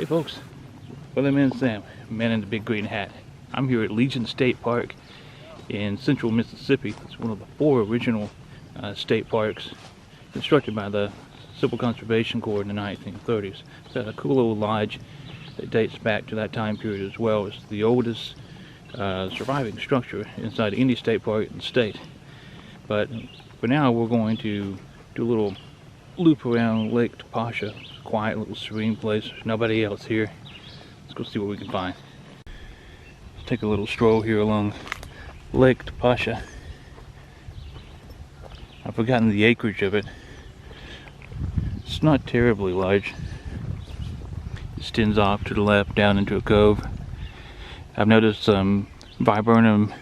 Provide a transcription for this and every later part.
Hey folks, Weatherman Sam, man in the big green hat. I'm here at Legion State Park in central Mississippi. It's one of the 4 original state parks constructed by the Civil Conservation Corps in the 1930s. It's got a cool little lodge that dates back to that time period as well. It's the oldest surviving structure inside any state park in the state. But for now we're going to do a little loop around Lake Toppasha. It's a quiet little serene place. There's nobody else here. Let's go see what we can find. Let's take a little stroll here along Lake Toppasha. I've forgotten the acreage of it. It's not terribly large. It extends off to the left down into a cove. I've noticed some viburnum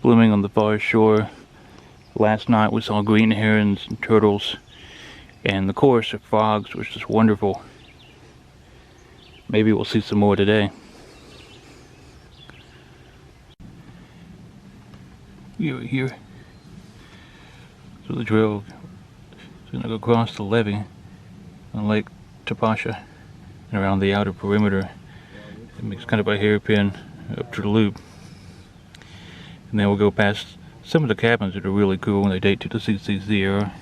blooming on the far shore. Last night we saw green herons and turtles and the chorus of frogs, which is wonderful. Maybe we'll see some more today. Here. So the trail is going to go across the levee on Lake Toppasha and around the outer perimeter. It makes kind of a hairpin up to the loop. And then we'll go past some of the cabins that are really cool and they date to the CCC era.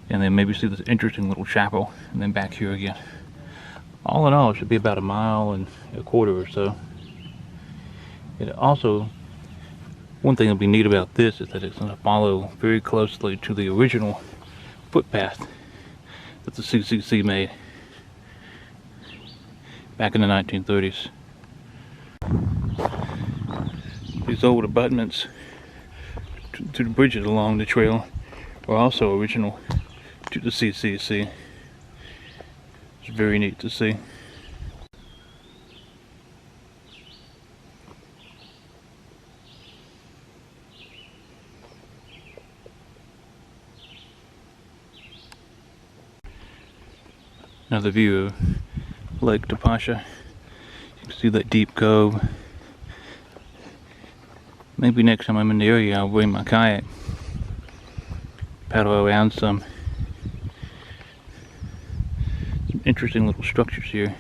And then maybe see this interesting little chapel, and then back here again. All in all, it should be about 1.25 miles or so. It also, one thing that'll be neat about this is that it's going to follow very closely to the original footpath that the CCC made back in the 1930s. These old abutments to the bridges along the trail are also original to the CCC. It's very neat to see. Another view of Lake Toppasha. You can see that deep cove. Maybe next time I'm in the area I'll bring my kayak, paddle around some. Interesting little structures here.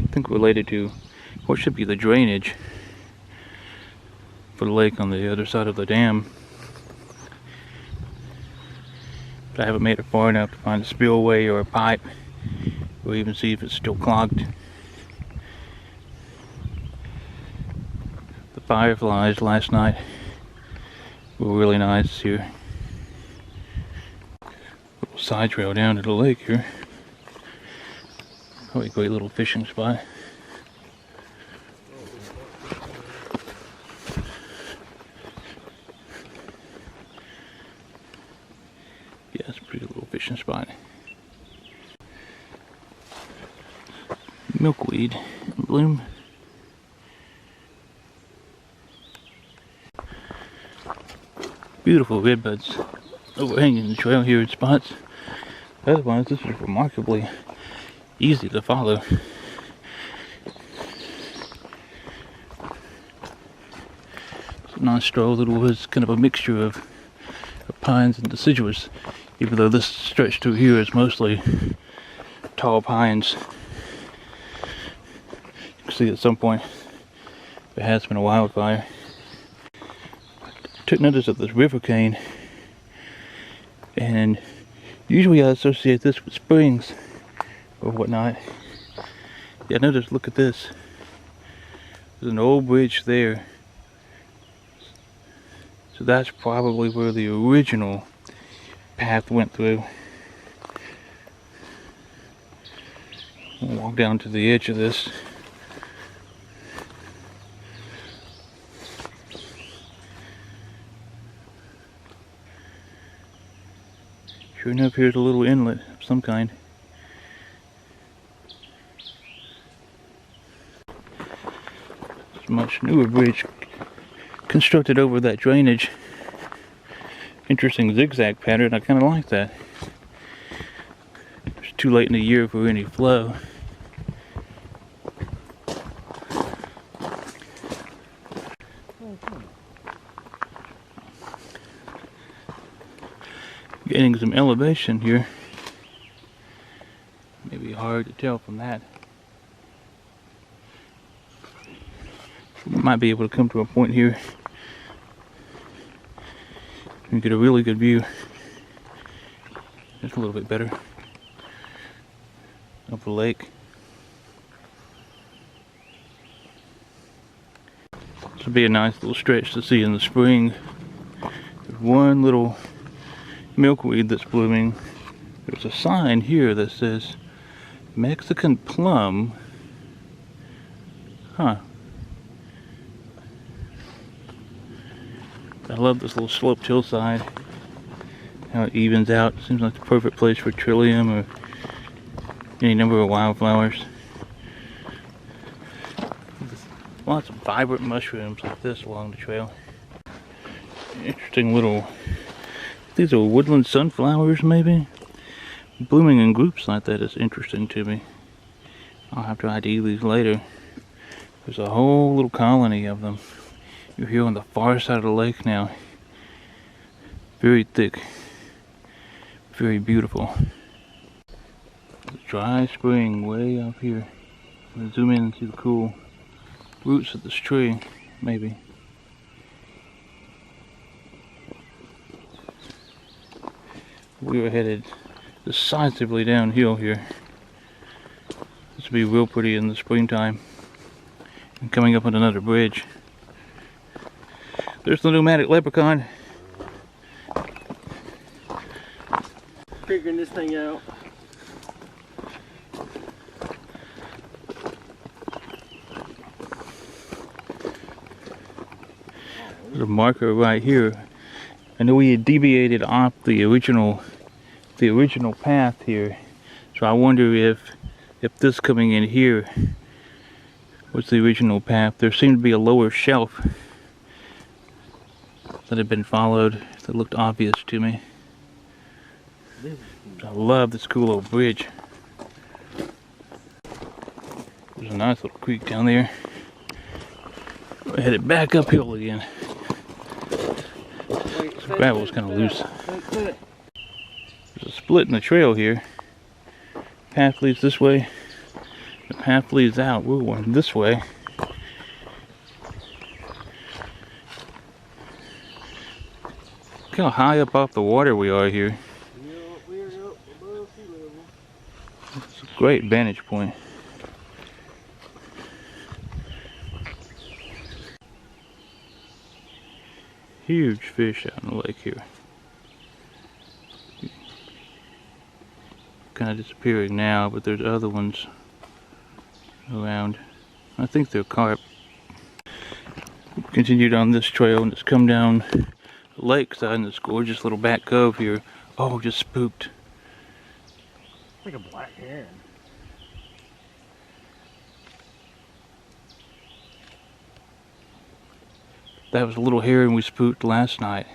I think related to what should be the drainage for the lake on the other side of the dam. But I haven't made it far enough to find a spillway or a pipe or even see if it's still clogged. The fireflies last night were really nice here. Little side trail down to the lake here. Probably a great little fishing spot. Yeah, it's a pretty little fishing spot. Milkweed in bloom. Beautiful redbuds overhanging the trail here in spots. Otherwise, this is remarkably easy to follow. It's a nice stroll that was kind of a mixture of pines and deciduous, even though this stretch through here is mostly tall pines. You can see at some point there has been a wildfire. I took notice of this river cane, and usually I associate this with springs or whatnot. Yeah, notice, look at this. There's an old bridge there. So that's probably where the original path went through. I'll walk down to the edge of this. Sure enough, here's a little inlet of some kind. Much newer bridge constructed over that drainage. Interesting zigzag pattern. I kind of like that. It's too late in the year for any flow. Gaining some elevation here. Maybe hard to tell from that. Might be able to come to a point here and get a really good view. Just a little bit better of the lake. This would be a nice little stretch to see in the spring. There's one little milkweed that's blooming. There's a sign here that says Mexican plum. Huh. I love this little sloped hillside. How it evens out. Seems like the perfect place for trillium or any number of wildflowers. Lots of vibrant mushrooms like this along the trail. Interesting little, these are woodland sunflowers maybe? Blooming in groups like that is interesting to me. I'll have to ID these later. There's a whole little colony of them. You're here on the far side of the lake now. Very thick. Very beautiful. The dry spring way up here. I'm gonna zoom in and see the cool roots of this tree, maybe. We are headed decisively downhill here. This will be real pretty in the springtime. And coming up on another bridge. There's the nomadic leprechaun. Figuring this thing out. There's a marker right here. I know we had deviated off the original path here, so I wonder if this coming in here was the original path. There seemed to be a lower shelf that had been followed that looked obvious to me. I love this cool old bridge. There's a nice little creek down there. We're headed back uphill again. This gravel is kind of loose. There's a split in the trail here. Path leads this way. The path leads out. We're going this way. Look how high up off the water we are here. It's a great vantage point. Huge fish out in the lake here. Kind of disappearing now, but there's other ones around. I think they're carp. Continued on this trail and it's come down the lakeside in this gorgeous little back cove here. Oh, just spooked. Like a black heron. That was a little heron we spooked last night.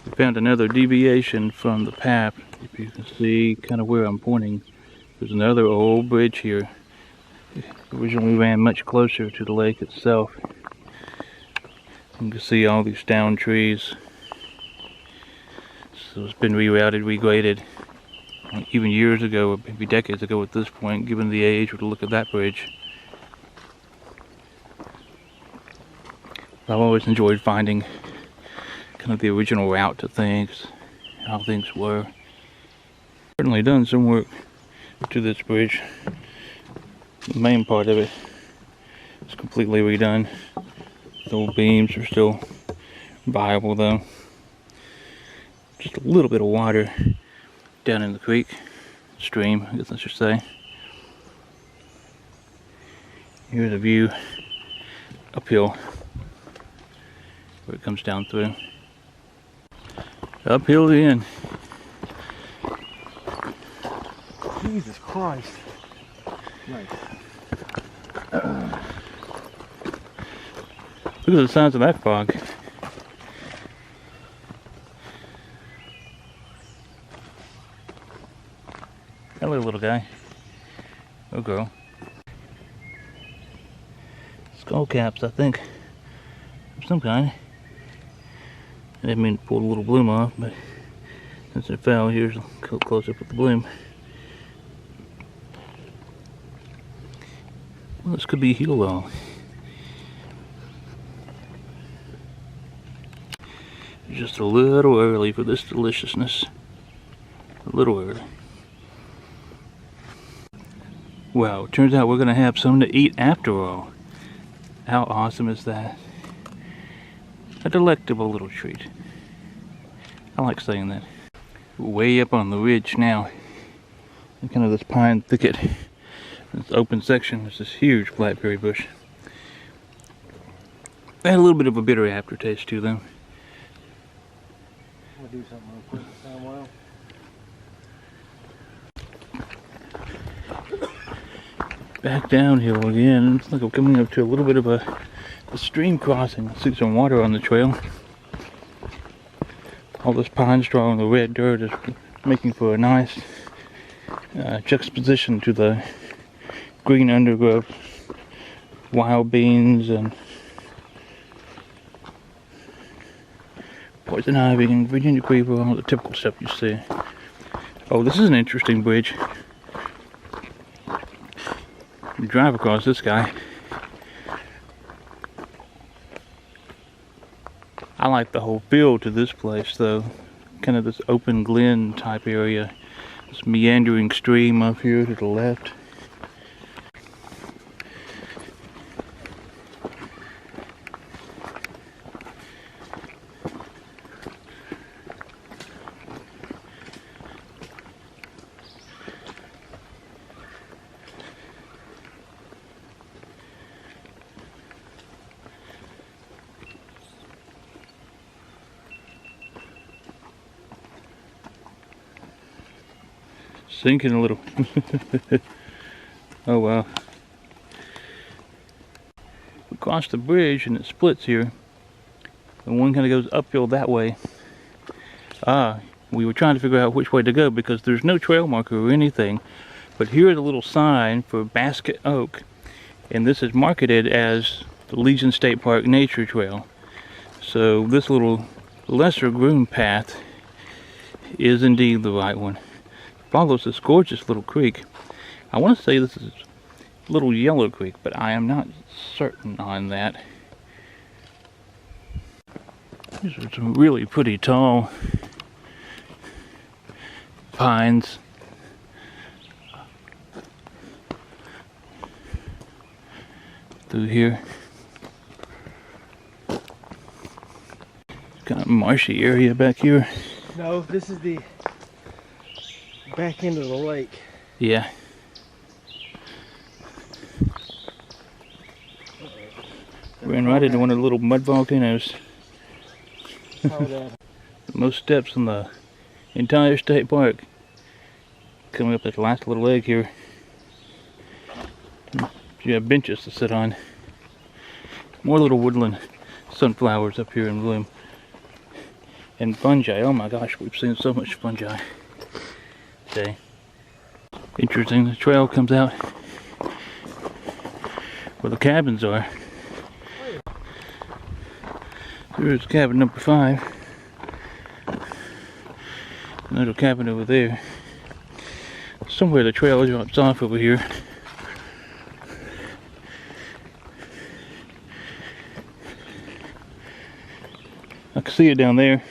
We found another deviation from the path. If you can see kind of where I'm pointing, there's another old bridge here. It originally ran much closer to the lake itself. You can see all these down trees. So it's been rerouted, regraded. Even years ago, or maybe decades ago at this point, given the age or the look of that bridge. I've always enjoyed finding kind of the original route to things, how things were. Certainly done some work to this bridge. The main part of it is completely redone. The old beams are still viable though. Just a little bit of water down in the creek, stream, I guess I should say. Here's a view uphill where it comes down through. Uphill again. Jesus Christ. Nice. Look at the size of that fog. Hello, little guy. Oh, girl. Skull caps, I think. Of some kind. I didn't mean to pull the little bloom off, but since it fell, here's a close up with the bloom. Well, this could be heel well. Just a little early for this deliciousness. A little early. Wow, it turns out we're gonna have something to eat after all. How awesome is that? A delectable little treat. I like saying that. Way up on the ridge now, in kind of this pine thicket, this open section, there's this huge blackberry bush. They had a little bit of a bitter aftertaste to them. I'm gonna do something real quick. Sound well? Back downhill again. It's like we're coming up to a little bit of a stream crossing. I see some water on the trail. All this pine straw and the red dirt is making for a nice juxtaposition to the green undergrowth, wild beans and poison ivy and Virginia creeper, all the typical stuff you see. Oh, this is an interesting bridge. You drive across this guy. I like the whole feel to this place though. Kind of this open glen type area. This meandering stream up here to the left. Sinking a little. Oh wow. We crossed the bridge and it splits here. And one kind of goes uphill that way. We were trying to figure out which way to go because there's no trail marker or anything. But here is a little sign for Basket Oak. And this is marketed as the Legion State Park Nature Trail. So this little lesser groomed path is indeed the right one. Follows this gorgeous little creek. I want to say this is Little Yellow Creek, but I am not certain on that. These are some really pretty tall pines. Through here. Kind of marshy area back here. No, this is the back end of the lake. Yeah. Ran right into one of the little mud volcanoes. The most steps in the entire state park. Coming up this last little leg here. You have benches to sit on. More little woodland sunflowers up here in bloom. And fungi. Oh my gosh, we've seen so much fungi today. Interesting, the trail comes out where the cabins are. Here's cabin number 5. Another cabin over there. Somewhere the trail drops off over here. I can see it down there.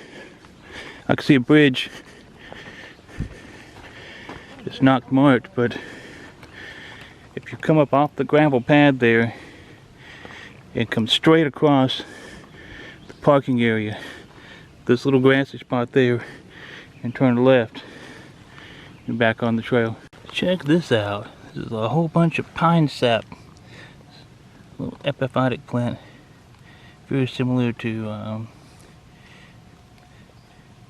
I can see a bridge. It's not marked, but if you come up off the gravel pad there and come straight across the parking area, this little grassy spot there, and turn left, you're back on the trail. Check this out. This is a whole bunch of pine sap. A little epiphytic plant. Very similar to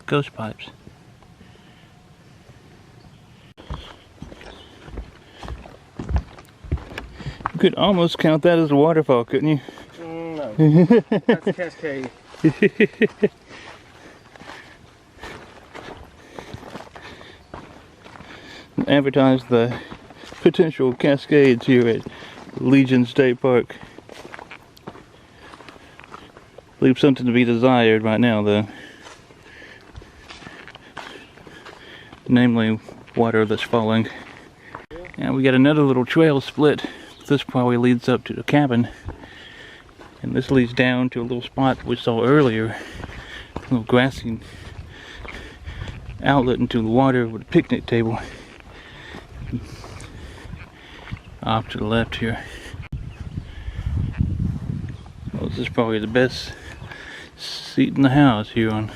ghost pipes. You could almost count that as a waterfall, couldn't you? No, that's a cascade. Advertise the potential cascades here at Legion State Park. Leave something to be desired right now, though. Namely, water that's falling. And we got another little trail split this probably leads up to the cabin. And this leads down to a little spot we saw earlier. A little grassy outlet into the water with a picnic table. Off to the left here. Well, this is probably the best seat in the house here on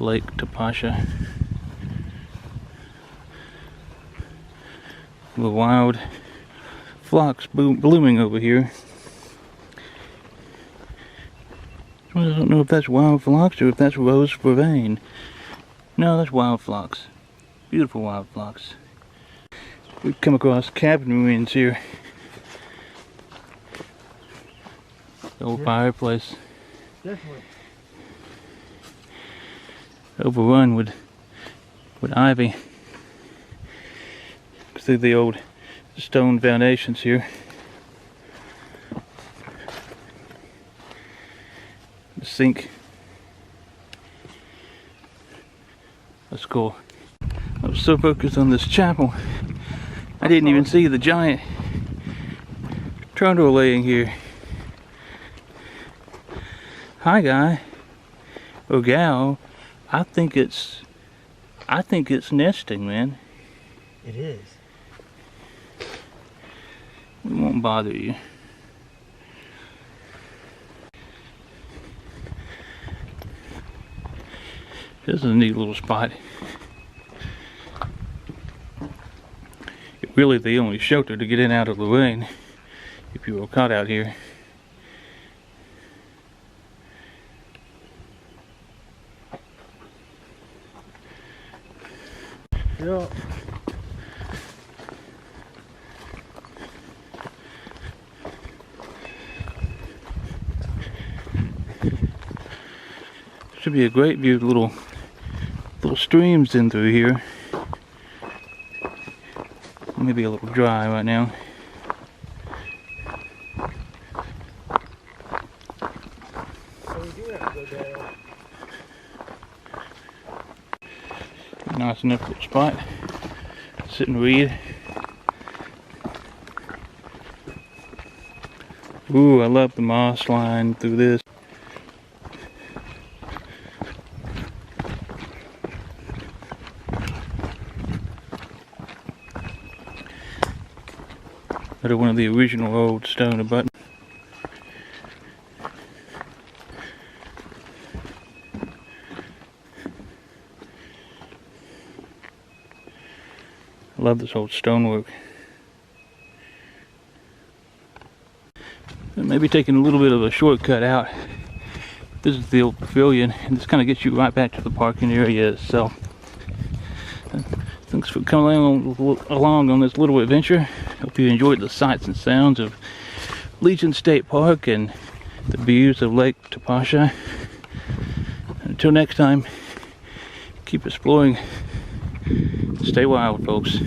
Lake Toppasha. The wild phlox blooming over here. Well, I don't know if that's wild phlox or if that's rose vervain. No, that's wild phlox. Beautiful wild phlox. We've come across cabin ruins here. The old fireplace. Definitely. Overrun with ivy. See the old stone foundations here. The sink. That's cool. I was so focused on this chapel, I didn't even see the giant turtle laying here. Hi, guy or gal. I think it's nesting, man. It is. We won't bother you. This is a neat little spot. It's really the only shelter to get in out of the rain if you were caught out here. Yep. Should be a great view of little streams in through here. Maybe a little dry right now. So we do have to go down. Nice enough little spot. Sit and read. Ooh, I love the moss line through this. Another one of the original old stone abutments. I love this old stonework. Maybe taking a little bit of a shortcut out. This is the old pavilion, and this kind of gets you right back to the parking area itself. Thanks for coming along on this little adventure. Hope you enjoyed the sights and sounds of Legion State Park and the views of Lake Toppasha. Until next time, keep exploring. Stay wild, folks.